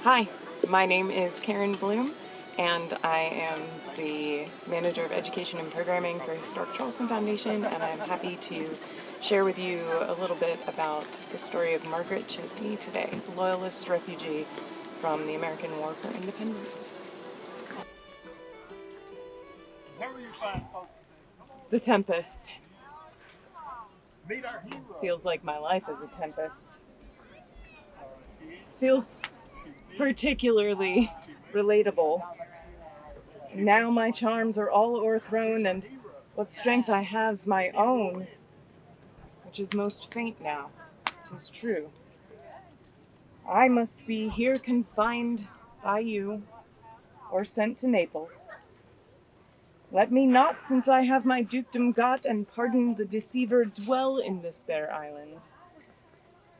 Hi, my name is Carin Bloom, and I am the Manager of Education and Programming for Historic Charleston Foundation, and I'm happy to share with you a little bit about the story of Margaret Chesney today, Loyalist refugee from the American War for Independence. The Tempest. Feels like my life is a tempest. Feels particularly relatable. Now my charms are all o'erthrown, and what strength I have's my own, which is most faint now, 'tis true. I must be here confined by you, or sent to Naples. Let me not, since I have my dukedom got, and pardon the deceiver, dwell in this bare island,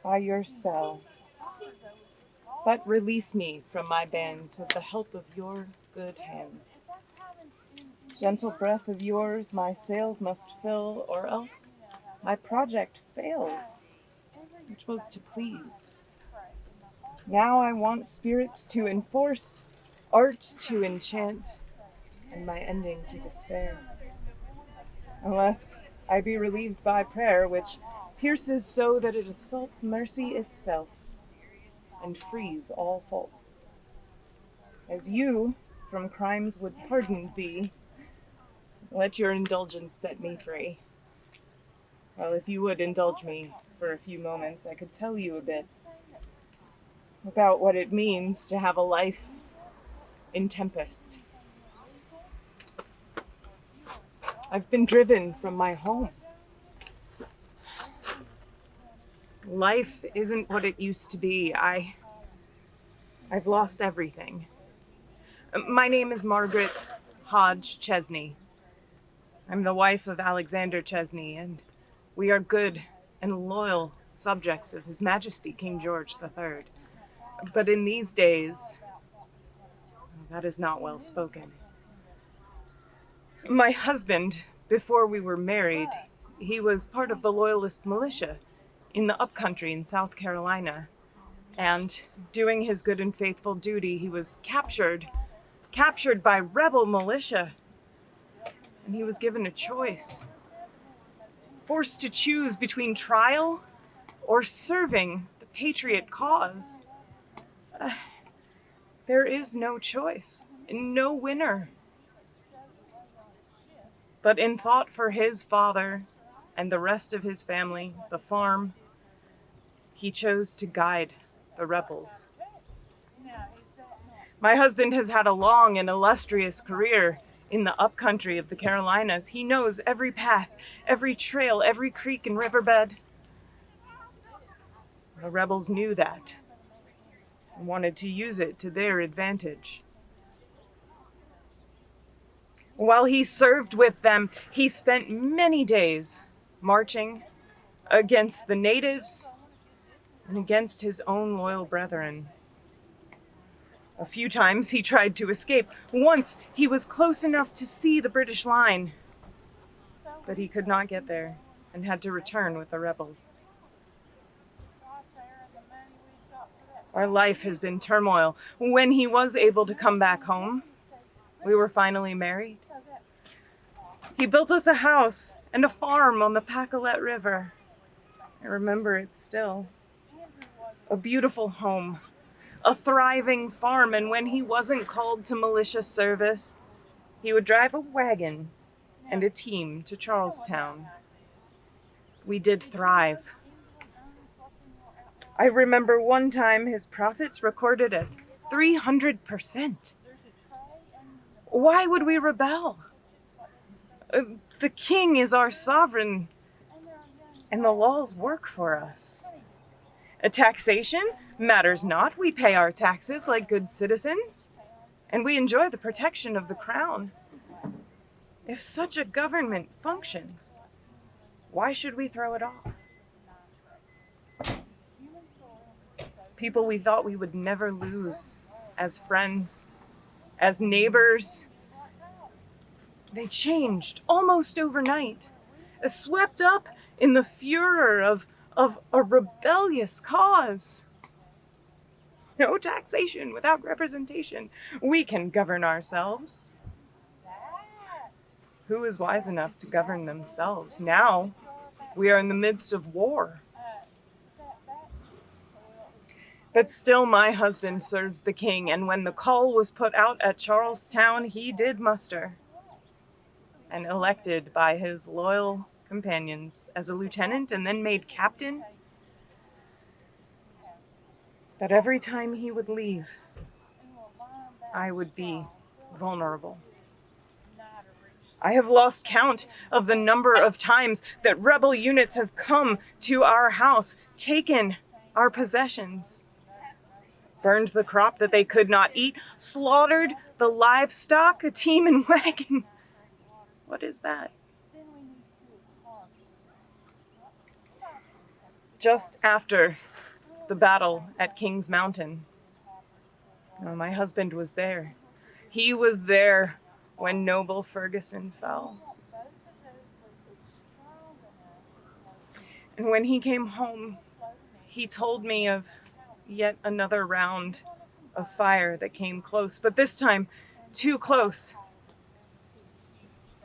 by your spell. But release me from my bands with the help of your good hands. Gentle breath of yours my sails must fill, or else my project fails, which was to please. Now I want spirits to enforce, art to enchant, and my ending to despair. Unless I be relieved by prayer, which pierces so that it assaults mercy itself, and frees all faults. As you from crimes would pardoned be, let your indulgence set me free. Well, if you would indulge me for a few moments, I could tell you a bit about what it means to have a life in tempest. I've been driven from my home. Life isn't what it used to be. I've lost everything. My name is Margaret Chesney. I'm the wife of Alexander Chesney, and we are good and loyal subjects of His Majesty King George III. But in these days, that is not well spoken. My husband, before we were married, he was part of the Loyalist militia in the upcountry in South Carolina. And doing his good and faithful duty, he was captured by rebel militia. And he was given a choice, forced to choose between trial or serving the patriot cause. There is no choice, no winner. But in thought for his father and the rest of his family, the farm, he chose to guide the rebels. My husband has had a long and illustrious career in the upcountry of the Carolinas. He knows every path, every trail, every creek and riverbed. The rebels knew that and wanted to use it to their advantage. While he served with them, he spent many days marching against the natives and against his own loyal brethren. A few times he tried to escape. Once he was close enough to see the British line, but he could not get there and had to return with the rebels. Our life has been turmoil. When he was able to come back home, we were finally married. He built us a house and a farm on the Pacolet River. I remember it still. A beautiful home, a thriving farm, and when he wasn't called to militia service, he would drive a wagon and a team to Charlestown. We did thrive. I remember one time his profits recorded at 300%. Why would we rebel? The king is our sovereign, and the laws work for us. A taxation matters not. We pay our taxes like good citizens, and we enjoy the protection of the crown. If such a government functions, why should we throw it off? People we thought we would never lose as friends, as neighbors, they changed almost overnight, swept up in the furor of a rebellious cause. No taxation without representation. We can govern ourselves. Who is wise enough to govern themselves? Now we are in the midst of war. But still my husband serves the king, and when the call was put out at Charlestown, he did muster, and elected by his loyal companions as a lieutenant and then made captain. But every time he would leave, I would be vulnerable. I have lost count of the number of times that rebel units have come to our house, taken our possessions, burned the crop that they could not eat, slaughtered the livestock, a team and wagon. What is that? Just after the battle at King's Mountain, my husband was there. He was there when noble Ferguson fell. And when he came home, he told me of yet another round of fire that came close, but this time too close.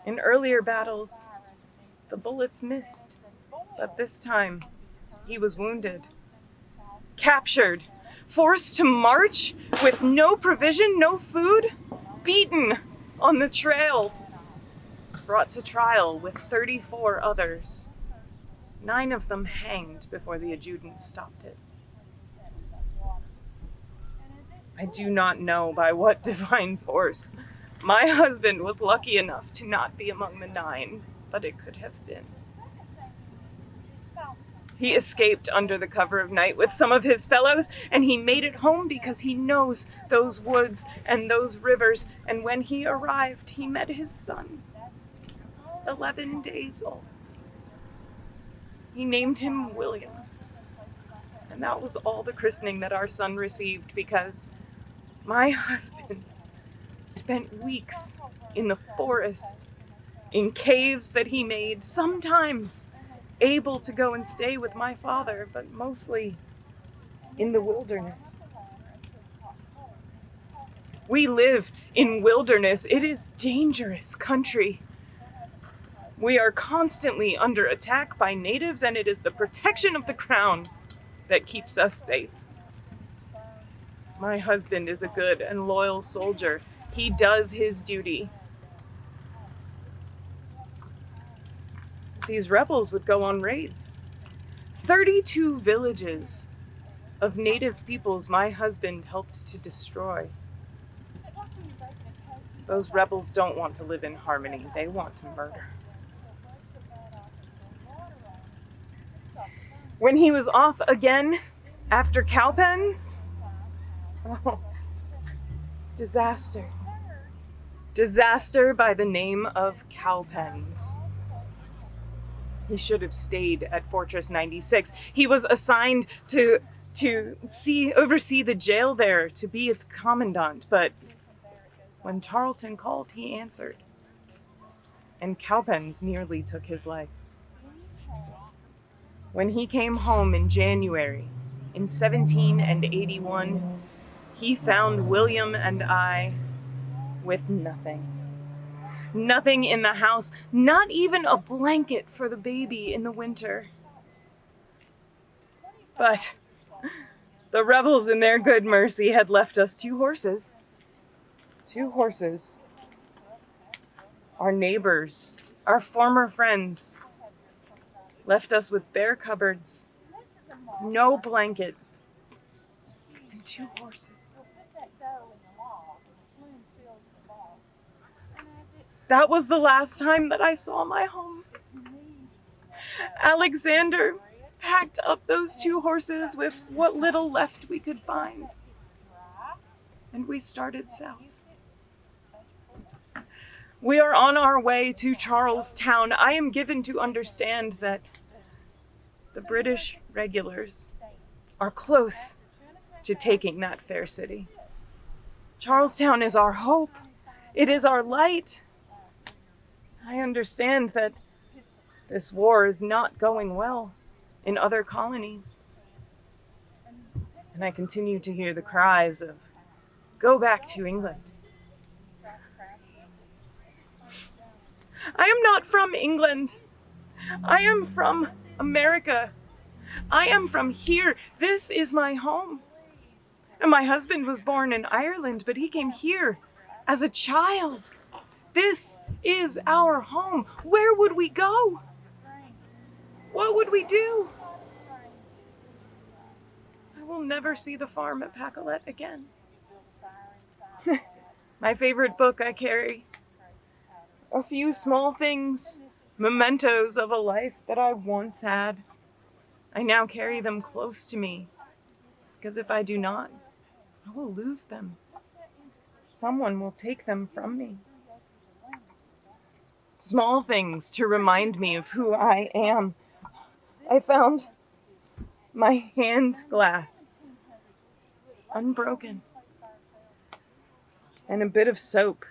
In earlier battles, the bullets missed, but this time he was wounded, captured, forced to march with no provision, no food, beaten on the trail, brought to trial with 34 others. 9 of them hanged before the adjutant stopped it. I do not know by what divine force my husband was lucky enough to not be among the 9, but it could have been. He escaped under the cover of night with some of his fellows, and he made it home because he knows those woods and those rivers. And when he arrived, he met his son, 11 days old. He named him William. And that was all the christening that our son received, because my husband spent weeks in the forest, in caves that he made, sometimes able to go and stay with my father, but mostly in the wilderness. We live in wilderness. It is dangerous country. We are constantly under attack by natives, and it is the protection of the crown that keeps us safe. My husband is a good and loyal soldier. He does his duty. These rebels would go on raids. 32 villages of native peoples my husband helped to destroy. Those rebels don't want to live in harmony. They want to murder. When he was off again after Cowpens, disaster. Disaster by the name of Cowpens. He should have stayed at Fortress 96. He was assigned to oversee the jail there, to be its commandant, but when Tarleton called, he answered, and Cowpens nearly took his life. When he came home in January in 1781, he found William and I with nothing. Nothing in the house, not even a blanket for the baby in the winter. But the rebels in their good mercy had left us 2 horses. 2 horses. Our neighbors, our former friends, left us with bare cupboards, no blanket, and 2 horses. That was the last time that I saw my home. Alexander packed up those 2 horses with what little left we could find, and we started south. We are on our way to Charlestown. I am given to understand that the British regulars are close to taking that fair city. Charlestown is our hope. It is our light. I understand that this war is not going well in other colonies. and I continue to hear the cries of, "Go back to England." I am not from England. I am from America. I am from here. This is my home. And my husband was born in Ireland, but he came here as a child. This is our home. Where would we go? What would we do? I will never see the farm at Pacolet again. My favorite book I carry. A few small things, mementos of a life that I once had. I now carry them close to me, because if I do not, I will lose them. Someone will take them from me. Small things to remind me of who I am. I found my hand glass, unbroken, and a bit of soap.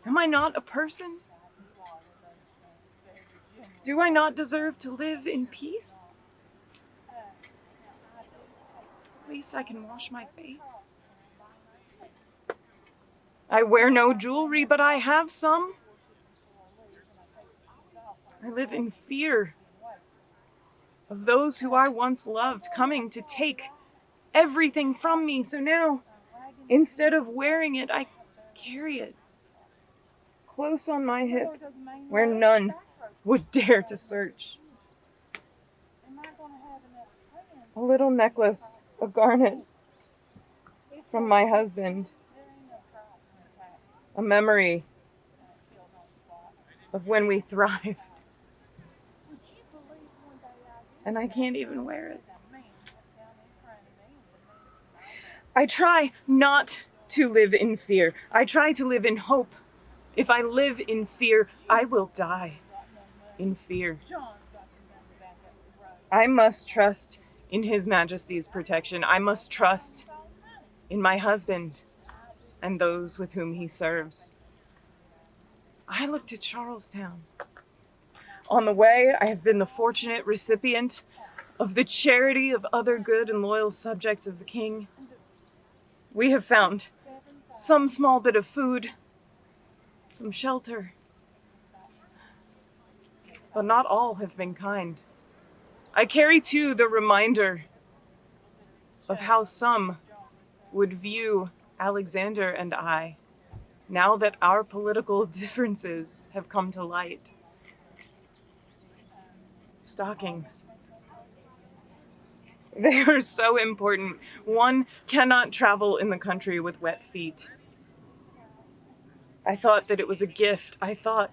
Am I not a person? Do I not deserve to live in peace? At least I can wash my face. I wear no jewelry, but I have some. I live in fear of those who I once loved coming to take everything from me. So now, instead of wearing it, I carry it close on my hip, where none would dare to search. A little necklace of garnet from my husband. A memory of when we thrived. And I can't even wear it. I try not to live in fear. I try to live in hope. If I live in fear, I will die in fear. I must trust in His Majesty's protection. I must trust in my husband and those with whom he serves. I look to Charlestown. On the way, I have been the fortunate recipient of the charity of other good and loyal subjects of the King. We have found some small bit of food, some shelter, but not all have been kind. I carry too the reminder of how some would view Alexander and I, now that our political differences have come to light. Stockings. They are so important. One cannot travel in the country with wet feet. I thought that it was a gift. I thought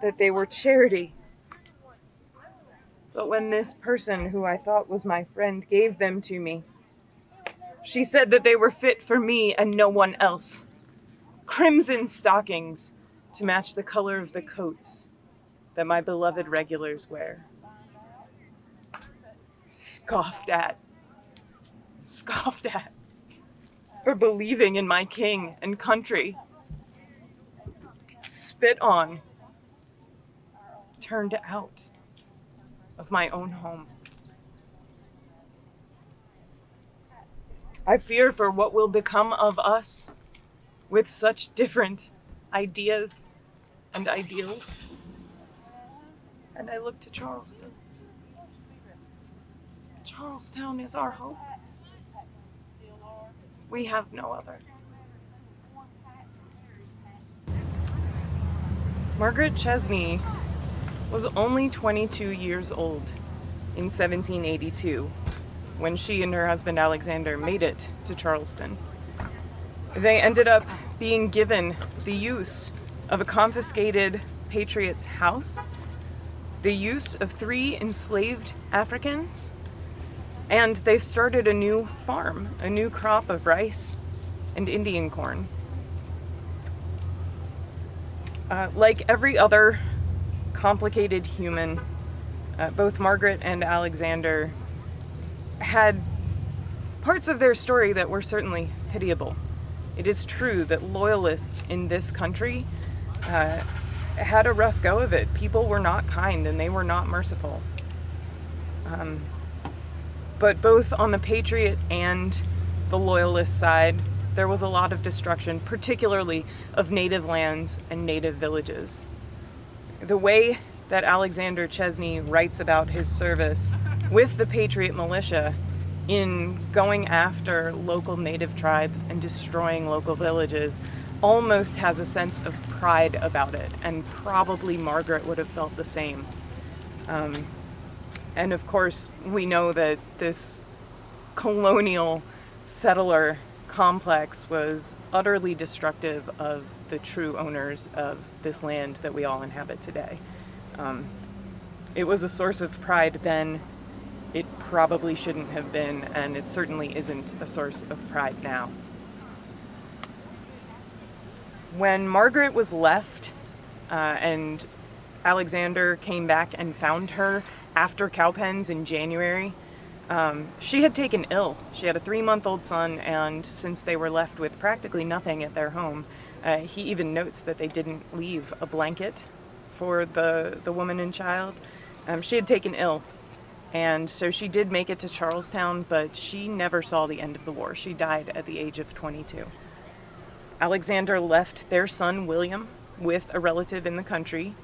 that they were charity. But when this person, who I thought was my friend, gave them to me, she said that they were fit for me and no one else. Crimson stockings to match the color of the coats that my beloved regulars wear. Scoffed at for believing in my king and country. Spit on, turned out of my own home. I fear for what will become of us with such different ideas and ideals. And I look to Charleston. Charlestown is our hope. We have no other. Margaret Chesney was only 22 years old in 1782 when she and her husband Alexander made it to Charleston. They ended up being given the use of a confiscated patriot's house, the use of 3 enslaved Africans, and they started a new farm, a new crop of rice and Indian corn. Like every other complicated human, both Margaret and Alexander had parts of their story that were certainly pitiable. It is true that Loyalists in this country had a rough go of it. People were not kind and they were not merciful. But both on the Patriot and the Loyalist side, there was a lot of destruction, particularly of native lands and native villages. The way that Alexander Chesney writes about his service with the Patriot militia in going after local native tribes and destroying local villages almost has a sense of pride about it, and probably Margaret would have felt the same. And of course, we know that this colonial settler complex was utterly destructive of the true owners of this land that we all inhabit today. It was a source of pride then. It probably shouldn't have been, and it certainly isn't a source of pride now. When Margaret was left and Alexander came back and found her after Cowpens in January, she had taken ill. She had a 3-month-old son, and since they were left with practically nothing at their home, he even notes that they didn't leave a blanket for the woman and child. She had taken ill, and so she did make it to Charlestown, but she never saw the end of the war. She died at the age of 22. Alexander left their son, William, with a relative in the country.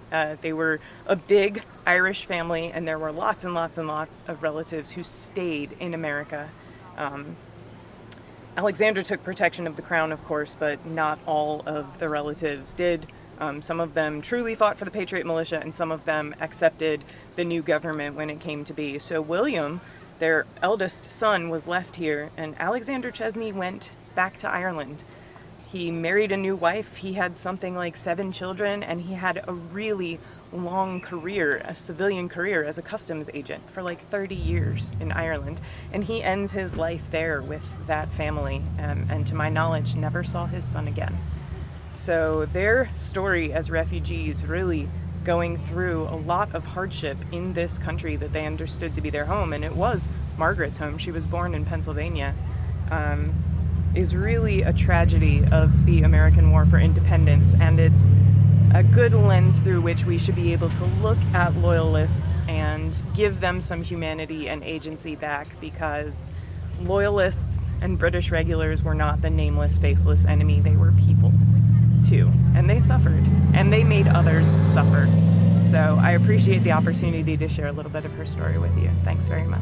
They were a big Irish family, and there were lots and lots and lots of relatives who stayed in America. Alexander took protection of the crown, of course, but not all of the relatives did. Some of them truly fought for the Patriot militia, and some of them accepted the new government when it came to be. So William, their eldest son, was left here, and Alexander Chesney went back to Ireland. He married a new wife, he had something like 7 children, and he had a really long career, a civilian career as a customs agent for like 30 years in Ireland. And he ends his life there with that family, and to my knowledge, never saw his son again. So their story as refugees, really going through a lot of hardship in this country that they understood to be their home, and it was Margaret's home. She was born in Pennsylvania. Is really a tragedy of the American War for Independence, and it's a good lens through which we should be able to look at Loyalists and give them some humanity and agency back, because Loyalists and British regulars were not the nameless, faceless enemy. They were people too, and they suffered, and they made others suffer. So I appreciate the opportunity to share a little bit of her story with you. Thanks very much.